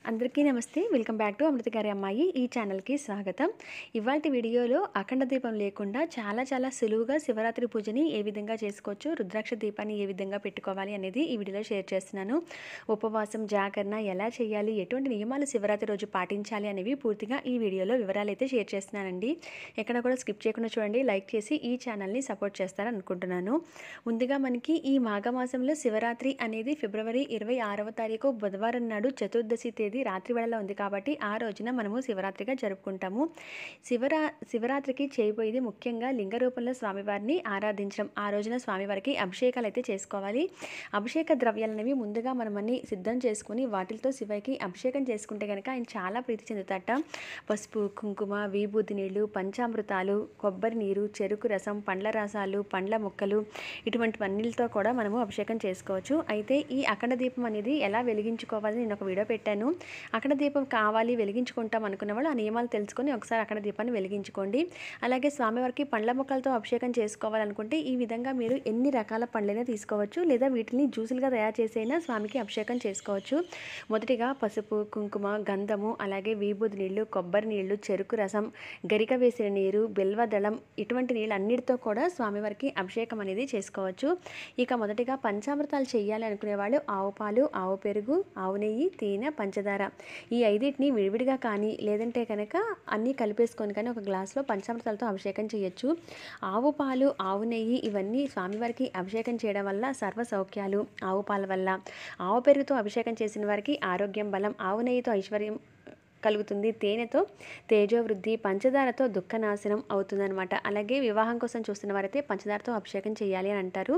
అందరికీ నమస్తే. Welcome back to అమృత గారి అమ్మాయి ఈ ఛానల్కి స్వాగతం. ఇవాల్టి వీడియోలో అఖండ దీపం లేకుండా చాలా సులువుగా శివరాత్రి పూజని ఏ విధంగా చేసుకోవచ్చు, రుద్రాక్ష దీపాన్ని ఏ విధంగా పెట్టుకోవాలి అనేది ఈ వీడియోలో షేర్ చేస్తున్నాను. ఉపవాసం, జాగరణ ఎలా చేయాలి, ఎటువంటి నియమాలు శివరాత్రి రోజు పాటించాలి అనేవి పూర్తిగా ఈ వీడియోలో వివరాలు అయితే షేర్ చేస్తున్నానండి. ఎక్కడ కూడా స్కిప్ చేయకుండా చూడండి, లైక్ చేసి ఈ ఛానల్ని సపోర్ట్ చేస్తారని అనుకుంటున్నాను. ముందుగా మనకి ఈ మాఘమాసంలో శివరాత్రి అనేది ఫిబ్రవరి 26వ తారీఖు బుధవారం నాడు చతుర్దశి తేదీ రాత్రి వేళలో ఉంది కాబట్టి ఆ రోజున మనము శివరాత్రిగా జరుపుకుంటాము. శివరాత్రికి చేయబోయేది ముఖ్యంగా లింగ రూపంలో స్వామివారిని ఆరాధించడం. ఆ రోజున స్వామివారికి అభిషేకాలు అయితే చేసుకోవాలి. అభిషేక ద్రవ్యాలనేవి ముందుగా మనం అన్ని సిద్ధం చేసుకుని వాటితో శివకి అభిషేకం చేసుకుంటే కనుక ఆయన చాలా ప్రీతి చెందుతాట. పసుపు, కుంకుమ, విభూతి నీళ్లు, పంచామృతాలు, కొబ్బరి నీరు, చెరుకు రసం, పండ్ల రసాలు, పండ్ల ముక్కలు ఇటువంటివన్నీలతో కూడా మనము అభిషేకం చేసుకోవచ్చు. అయితే ఈ అఖండ దీపం అనేది ఎలా వెలిగించుకోవాలని నేను ఒక వీడియో పెట్టాను. అఖండ దీపం కావాలి, వెలిగించుకుంటాం అనుకున్న వాళ్ళు ఆ నియమాలు తెలుసుకొని ఒకసారి అఖండ దీపాన్ని వెలిగించుకోండి. అలాగే స్వామివారికి పండ్ల ముక్కలతో అభిషేకం చేసుకోవాలనుకుంటే ఈ విధంగా మీరు ఎన్ని రకాల పండ్లైనా తీసుకోవచ్చు, లేదా వీటిని జ్యూసులుగా తయారు చేసైనా స్వామికి అభిషేకం చేసుకోవచ్చు. మొదటిగా పసుపు, కుంకుమ, గంధము, అలాగే విభూది నీళ్లు, కొబ్బరి నీళ్లు, చెరుకు రసం, గరిక వేసిన నీరు, బిల్వదళం ఇటువంటి నీళ్ళు అన్నిటితో కూడా స్వామివారికి అభిషేకం అనేది చేసుకోవచ్చు. ఇక మొదటిగా పంచామృతాలు చేయాలి అనుకునే వాళ్ళు ఆవు పాలు, ఆవు పెరుగు, ఆవు నెయ్యి, తేనె, పంచదార ఈ ఐదిటిని విడివిడిగా కానీ లేదంటే కనుక అన్నీ కలిపేసుకొని కానీ ఒక గ్లాసులో పంచామృతాలతో అభిషేకం చేయొచ్చు. ఆవు పాలు, ఆవు నెయ్యి ఇవన్నీ స్వామివారికి అభిషేకం చేయడం వల్ల సర్వ సౌఖ్యాలు, ఆవు పాల వల్ల, ఆవు పెరుగుతో అభిషేకం చేసిన వారికి ఆరోగ్యం, బలం, ఆవు నెయ్యితో ఐశ్వర్యం కలుగుతుంది, తేనెతో తేజోవృద్ధి, పంచదారతో దుఃఖనాశనం అవుతుందన్నమాట. అలాగే వివాహం కోసం చూస్తున్న వారైతే పంచదారతో అభిషేకం చేయాలి అని అంటారు.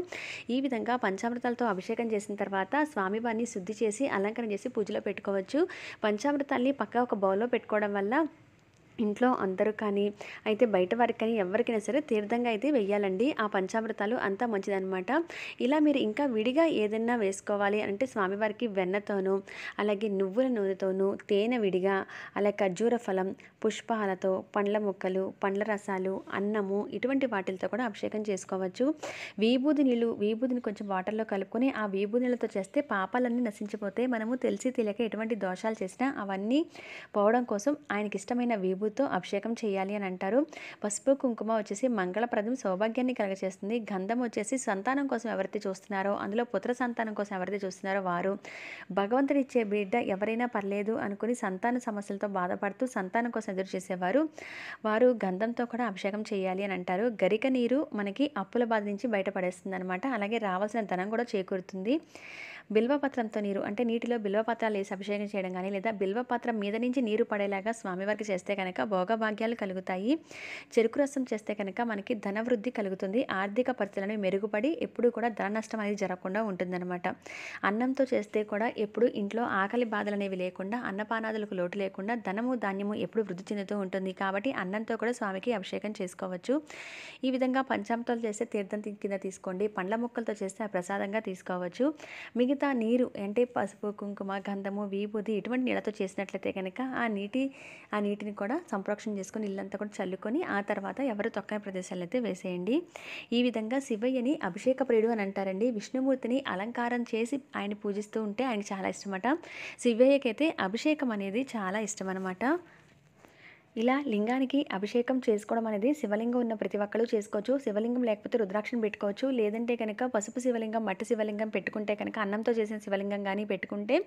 ఈ విధంగా పంచామృతాలతో అభిషేకం చేసిన తర్వాత స్వామివారిని శుద్ధి చేసి అలంకరణ చేసి పూజలో పెట్టుకోవచ్చు. పంచామృతాల్ని పక్క ఒక బౌల్లో పెట్టుకోవడం వల్ల ఇంట్లో అందరూ కానీ అయితే బయట వారికి కానీ ఎవరికైనా సరే తీర్థంగా అయితే వెయ్యాలండి. ఆ పంచామృతాలు అంతా మంచిదన్నమాట. ఇలా మీరు ఇంకా విడిగా ఏదైనా వేసుకోవాలి అంటే స్వామివారికి వెన్నతోనూ, అలాగే నువ్వుల నూనెతోనూ, తేనె విడిగా, అలాగే ఖర్జూర ఫలం, పుష్పాలతో, పండ్ల ముక్కలు, పండ్ల రసాలు, అన్నము ఇటువంటి వాటిలతో కూడా అభిషేకం చేసుకోవచ్చు. విభూదిని కొంచెం వాటర్లో కలుపుకొని ఆ విభూది నీళ్ళతో చేస్తే పాపాలన్నీ నశించిపోతే మనము తెలిసి తెలియక ఎటువంటి దోషాలు చేసినా అవన్నీ పోవడం కోసం ఆయనకి ఇష్టమైన విభూతితో అభిషేకం చేయాలి అని అంటారు. పసుపు, కుంకుమ వచ్చేసి మంగళప్రదం, సౌభాగ్యాన్ని కలగచేస్తుంది. గంధం వచ్చేసి సంతానం కోసం ఎవరైతే చూస్తున్నారో, అందులో పుత్ర సంతానం కోసం ఎవరైతే చూస్తున్నారో వారు, భగవంతుడు ఇచ్చే బిడ్డ ఎవరైనా పర్లేదు అనుకుని సంతాన సమస్యలతో బాధపడుతూ సంతానం కోసం ఎదురు చేసేవారు వారు గంధంతో కూడా అభిషేకం చేయాలి అని అంటారు. గరిక నీరు మనకి అప్పుల బాధ నుంచి బయటపడేస్తుంది అనమాట. అలాగే రావాల్సిన ధనం కూడా చేకూరుతుంది. బిల్వపత్రంతో నీరు అంటే నీటిలో బిల్వపత్రాలు వేసి అభిషేకం చేయడం కానీ, లేదా బిల్వపత్రం మీద నుంచి నీరు పడేలాగా స్వామివారికి చేస్తే కనుక భోగభాగ్యాలు కలుగుతాయి. చెరుకు రసం చేస్తే కనుక మనకి ధనవృద్ధి కలుగుతుంది. ఆర్థిక పరిస్థితులను మెరుగుపడి ఎప్పుడూ కూడా ధన నష్టం అనేది జరగకుండా ఉంటుందన్నమాట. అన్నంతో చేస్తే కూడా ఎప్పుడు ఇంట్లో ఆకలి బాధలు అనేవి లేకుండా, అన్నపానాదులకు లోటు లేకుండా ధనము, ధాన్యము ఎప్పుడు వృద్ధి చెందుతూ ఉంటుంది. కాబట్టి అన్నంతో కూడా స్వామికి అభిషేకం చేసుకోవచ్చు. ఈ విధంగా పంచామృతాలు చేస్తే తీర్థం కింద తీసుకోండి. పండ్ల ముక్కలతో చేస్తే ఆ ప్రసాదంగా తీసుకోవచ్చు. మిగతా నీరు అంటే పసుపు, కుంకుమ, గంధము, విభూది ఇటువంటి నీళ్ళతో చేసినట్లయితే కనుక ఆ నీటిని కూడా సంప్రోక్షణ చేసుకొని ఇల్లంతా కూడా చల్లుకొని ఆ తర్వాత ఎవరు తొక్కని ప్రదేశాలు అయితే వేసేయండి. ఈ విధంగా శివయ్యని అభిషేక ప్రియుడు అని అంటారండి. విష్ణుమూర్తిని అలంకారం చేసి ఆయన పూజిస్తూ ఉంటే ఆయనకి చాలా ఇష్టమట. శివయ్యకైతే అభిషేకం అనేది చాలా ఇష్టం అనమాట. ఇలా లింగానికి అభిషేకం చేసుకోవడం అనేది శివలింగం ఉన్న ప్రతి ఒక్కరు చేసుకోవచ్చు. శివలింగం లేకపోతే రుద్రాక్షను పెట్టుకోవచ్చు. లేదంటే కనుక పసుపు శివలింగం, మట్టి శివలింగం పెట్టుకుంటే కనుక అన్నంతో చేసిన శివలింగం కానీ పెట్టుకుంటే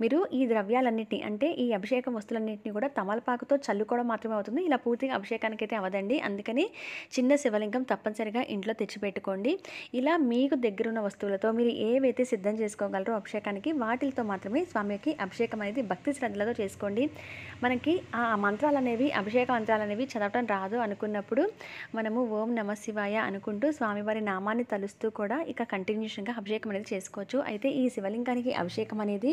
మీరు ఈ ద్రవ్యాలన్నింటినీ అంటే ఈ అభిషేకం వస్తువులన్నింటినీ కూడా తమలపాకుతో చల్లుకోవడం మాత్రమే అవుతుంది. ఇలా పూర్తిగా అభిషేకానికి అయితే అవదండి. అందుకని చిన్న శివలింగం తప్పనిసరిగా ఇంట్లో తెచ్చిపెట్టుకోండి. ఇలా మీకు దగ్గరున్న వస్తువులతో మీరు ఏవైతే సిద్ధం చేసుకోగలరో అభిషేకానికి వాటితో మాత్రమే స్వామికి అభిషేకం అనేది భక్తి శ్రద్ధలతో చేసుకోండి. మనకి ఆ మంత్రాలు అనేవి, అభిషేక మంత్రాలు అనేవి చదవటం రాదు అనుకున్నప్పుడు మనము ఓం నమ శివాయ అనుకుంటూ స్వామివారి నామాన్ని తలుస్తూ కూడా ఇక కంటిన్యూషన్గా అభిషేకం అనేది చేసుకోవచ్చు. అయితే ఈ శివలింగానికి అభిషేకం అనేది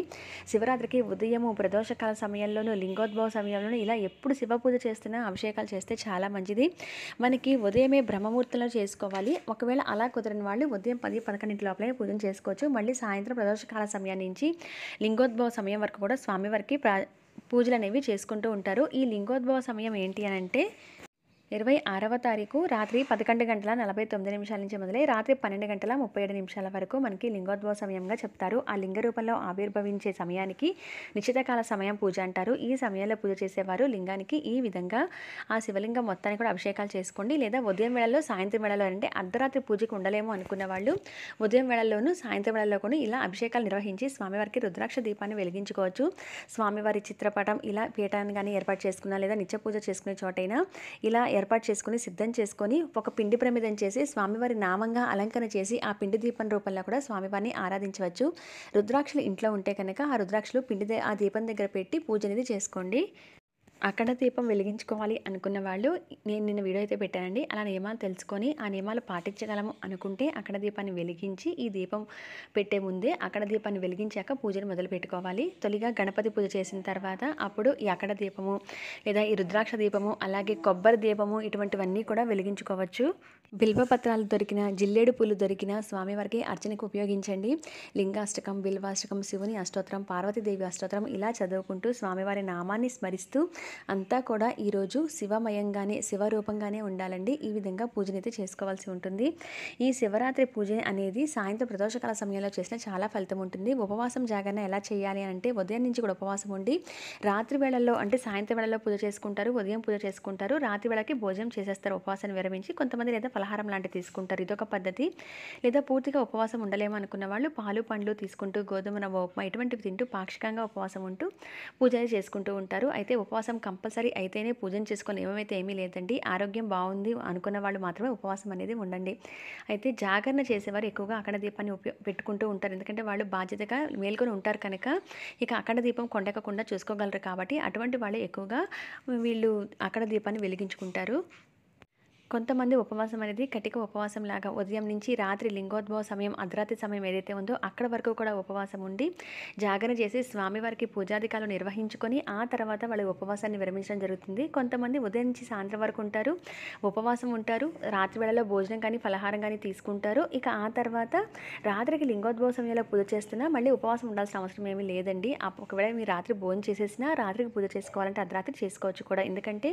శివరాత్రికి ఉదయము, ప్రదోషకాల సమయంలోనూ, లింగోద్భవ సమయంలోనూ ఇలా ఎప్పుడు శివ పూజ చేస్తున్నా అభిషేకాలు చేస్తే చాలా మంచిది. మనకి ఉదయమే బ్రహ్మముహూర్తంలో చేసుకోవాలి. ఒకవేళ అలా కుదరని వాళ్ళు ఉదయం 10-11 లోపలే పూజను చేసుకోవచ్చు. మళ్ళీ సాయంత్రం ప్రదోషకాల సమయం నుంచి లింగోద్భవ సమయం వరకు కూడా స్వామివారికి పూజలు అనేవి చేసుకుంటూ ఉంటారు. ఈ లింగోద్భవ సమయం ఏంటి అని అంటే 26వ తారీఖు రాత్రి 11:49 నుంచి మొదలై రాత్రి 12:37 వరకు మనకి లింగోద్భవ సమయంగా చెప్తారు. ఆ లింగ రూపంలో ఆవిర్భవించే సమయానికి నిశ్చితకాల సమయం పూజ అంటారు. ఈ సమయంలో పూజ చేసేవారు లింగానికి ఈ విధంగా ఆ శివలింగం మొత్తానికి కూడా అభిషేకాలు చేసుకోండి. లేదా ఉదయం వేళల్లో సాయంత్రం వేళలో అంటే అర్ధరాత్రి పూజకు ఉండలేము అనుకున్న వాళ్ళు ఉదయం వేళల్లోనూ సాయంత్రం వేళల్లో కూడా ఇలా అభిషేకాలు నిర్వహించి స్వామివారికి రుద్రాక్ష దీపాన్ని వెలిగించుకోవచ్చు. స్వామివారి చిత్రపటం ఇలా పీఠాన్ని కానీ ఏర్పాటు చేసుకున్నా లేదా నిత్య పూజ చేసుకునే చోటైనా ఇలా ఏర్పాటు చేసుకుని సిద్ధం చేసుకొని ఒక పిండి ప్రమిదం చేసి స్వామివారి నామంగా అలంకరణ చేసి ఆ పిండి దీపం రూపంలో కూడా స్వామివారిని ఆరాధించవచ్చు. రుద్రాక్షలు ఇంట్లో ఉంటే కనుక ఆ రుద్రాక్షలు ఆ దీపం దగ్గర పెట్టి పూజ అనేది చేసుకోండి. అఖండ దీపం వెలిగించుకోవాలి అనుకున్న వాళ్ళు నేను నిన్న వీడియో అయితే పెట్టానండి. అలా నియమాలు తెలుసుకొని ఆ నియమాలు పాటించగలము అనుకుంటే అఖండ దీపాన్ని వెలిగించి ఈ దీపం పెట్టే ముందే అఖండ దీపాన్ని వెలిగించాక పూజను మొదలు పెట్టుకోవాలి. తొలిగా గణపతి పూజ చేసిన తర్వాత అప్పుడు ఈ అఖండ దీపము లేదా ఈ రుద్రాక్ష దీపము అలాగే కొబ్బరి దీపము ఇటువంటివన్నీ కూడా వెలిగించుకోవచ్చు. బిల్వపత్రాలు దొరికిన జిల్లేడు పూలు దొరికిన స్వామివారికి అర్చనకు ఉపయోగించండి. లింగాష్టకం, బిల్వాష్టకం, శివుని అష్టోత్తరం, పార్వతీదేవి అష్టోత్తరం ఇలా చదువుకుంటూ స్వామివారి నామాన్ని స్మరిస్తూ అంతా కూడా ఈరోజు శివమయంగానే శివరూపంగానే ఉండాలండి. ఈ విధంగా పూజనైతే చేసుకోవాల్సి ఉంటుంది. ఈ శివరాత్రి పూజ అనేది సాయంత్రం ప్రదోషకాల సమయంలో చేసిన చాలా ఫలితం ఉంటుంది. ఉపవాసం జాగరణ ఎలా చేయాలి అంటే ఉదయం నుంచి కూడా ఉపవాసం ఉండి రాత్రి వేళల్లో అంటే సాయంత్రం వేళల్లో పూజ చేసుకుంటారు, ఉదయం పూజ చేసుకుంటారు, రాత్రి వేళకి భోజనం చేసేస్తారు ఉపవాసాన్ని విరమించి. కొంతమంది లేదా పలహారం లాంటివి తీసుకుంటారు, ఇదొక పద్ధతి. లేదా పూర్తిగా ఉపవాసం ఉండలేము అనుకున్న వాళ్ళు పాలు పండ్లు తీసుకుంటూ గోధుమ రవ్వ ఉప్మా ఇటువంటివి తింటూ పాక్షికంగా ఉపవాసం ఉంటూ పూజ చేసుకుంటూ ఉంటారు. అయితే ఉపవాసం కంపల్సరీ అయితేనే పూజను చేసుకొని ఏమైతే ఏమీ లేదండి. ఆరోగ్యం బాగుంది అనుకున్న వాళ్ళు మాత్రమే ఉపవాసం అనేది ఉండండి. అయితే జాగరణ చేసేవారు ఎక్కువగా అఖండ దీపాన్ని పెట్టుకుంటూ ఉంటారు. ఎందుకంటే వాళ్ళు బాధ్యతగా మేల్కొని ఉంటారు కనుక ఇక అఖండ దీపం కొండెక్కకుండా చూసుకోగలరు కాబట్టి అటువంటి వాళ్ళు ఎక్కువగా వీళ్ళు అఖండ దీపాన్ని వెలిగించుకుంటారు. కొంతమంది ఉపవాసం అనేది కటిక ఉపవాసం లాగా ఉదయం నుంచి రాత్రి లింగోద్భవ సమయం అర్ధరాత్రి సమయం ఏదైతే ఉందో అక్కడ వరకు కూడా ఉపవాసం ఉండి జాగరణ చేసి స్వామివారికి పూజాధికాలు నిర్వహించుకొని ఆ తర్వాత వాళ్ళ ఉపవాసాన్ని విరమించడం జరుగుతుంది. కొంతమంది ఉదయం నుంచి సాయంత్రం వరకు ఉంటారు, ఉపవాసం ఉంటారు, రాత్రి వేళలో భోజనం కానీ ఫలహారం కానీ తీసుకుంటారు. ఇక ఆ తర్వాత రాత్రికి లింగోద్భవ సమయంలో పూజ చేస్తున్నా మళ్ళీ ఉపవాసం ఉండాల్సిన అవసరం ఏమీ లేదండి. ఒకవేళ మీరు రాత్రి భోజనం చేసేసినా రాత్రికి పూజ చేసుకోవాలంటే అర్ధరాత్రి చేసుకోవచ్చు కూడా. ఎందుకంటే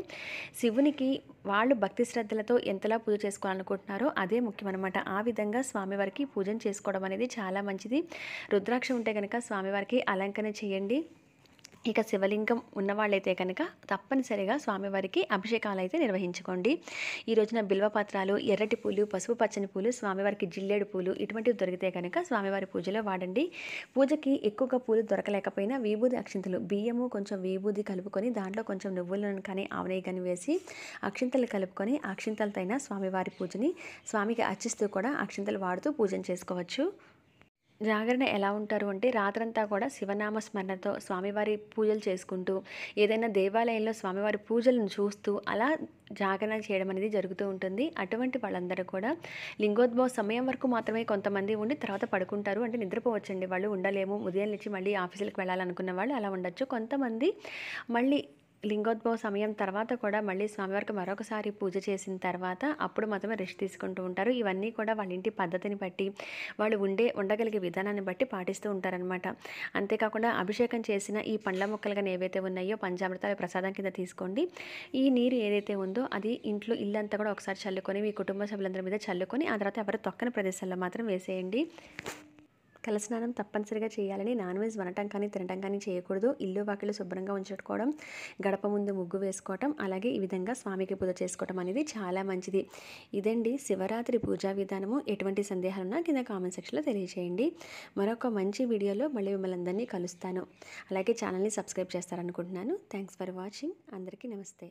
శివునికి వాళ్ళు భక్తి శ్రద్ధల ఎంతలా పూజ చేసుకోవాలనుకుంటున్నారో అదే ముఖ్యమన్నమాట. ఆ విధంగా స్వామివారికి పూజను చేసుకోవడం అనేది చాలా మంచిది. రుద్రాక్ష ఉంటే కనుక స్వామివారికి అలంకరణ చేయండి. ఇక శివలింగం ఉన్నవాళ్ళైతే కనుక తప్పనిసరిగా స్వామివారికి అభిషేకాలు అయితే నిర్వహించుకోండి. ఈ రోజున బిల్వపత్రాలు, ఎర్రటి పూలు, పసుపు పచ్చని పూలు, స్వామివారికి జిల్లేడు పూలు ఇటువంటివి దొరికితే కనుక స్వామివారి పూజలో వాడండి. పూజకి ఎక్కువగా పూలు దొరకలేకపోయినా విభూది అక్షింతలు, బియ్యము కొంచెం విభూది కలుపుకొని దాంట్లో కొంచెం నువ్వుల నూనె కానీ ఆవనేయి కానీ వేసి అక్షింతలు కలుపుకొని అక్షింతలతో స్వామివారి పూజని స్వామికి అర్చిస్తూ కూడా అక్షింతలు వాడుతూ పూజను చేసుకోవచ్చు. జాగరణ ఎలా ఉంటారు అంటే రాత్రంతా కూడా శివనామ స్మరణతో స్వామివారి పూజలు చేసుకుంటూ ఏదైనా దేవాలయంలో స్వామివారి పూజలను చూస్తూ అలా జాగరణ చేయడం అనేది జరుగుతూ ఉంటుంది. అటువంటి వాళ్ళందరూ కూడా లింగోద్భవ సమయం వరకు మాత్రమే కొంతమంది ఉండి తర్వాత పడుకుంటారు. అంటే నిద్రపోవచ్చండి, వాళ్ళు ఉండలేము ఉదయం నుంచి మళ్ళీ ఆఫీసులకు వెళ్ళాలనుకున్న వాళ్ళు అలా ఉండొచ్చు. కొంతమంది మళ్ళీ లింగోద్భవ సమయం తర్వాత కూడా మళ్ళీ స్వామివారికి మరొకసారి పూజ చేసిన తర్వాత అప్పుడు మాత్రమే రెస్ట్ తీసుకుంటూ ఉంటారు. ఇవన్నీ కూడా వాళ్ళ ఇంటి పద్ధతిని బట్టి వాళ్ళు ఉండగలిగే విధానాన్ని బట్టి పాటిస్తూ ఉంటారనమాట. అంతేకాకుండా అభిషేకం చేసిన ఈ పండ్ల మొక్కలు కానీ ఏవైతే ఉన్నాయో పంచామృతాలు ప్రసాదం కింద తీసుకోండి. ఈ నీరు ఏదైతే ఉందో అది ఇల్లంతా కూడా ఒకసారి చల్లుకొని మీ కుటుంబ సభ్యులందరి మీద చల్లుకొని ఆ తర్వాత ఎవరు తొక్కని ప్రదేశాల్లో మాత్రం వేసేయండి. తలస్నానం తప్పనిసరిగా చేయాలని, నాన్ వెజ్ వండటం కానీ తినటం కానీ చేయకూడదు. ఇల్లు వాకిళ్ళు శుభ్రంగా ఉంచుకోవడం, గడప ముందు ముగ్గు వేసుకోవటం, అలాగే ఈ విధంగా స్వామికి పూజ చేసుకోవడం అనేది చాలా మంచిది. ఇదండి శివరాత్రి పూజా విధానము. ఎటువంటి సందేహాలున్నా కింద కామెంట్ సెక్షన్లో తెలియజేయండి. మరొక మంచి వీడియోలో మళ్ళీ మిమ్మల్ని అందరినీ కలుస్తాను. అలాగే ఛానల్ని సబ్స్క్రైబ్ చేస్తారనుకుంటున్నాను. Thanks for watching. అందరికీ నమస్తే.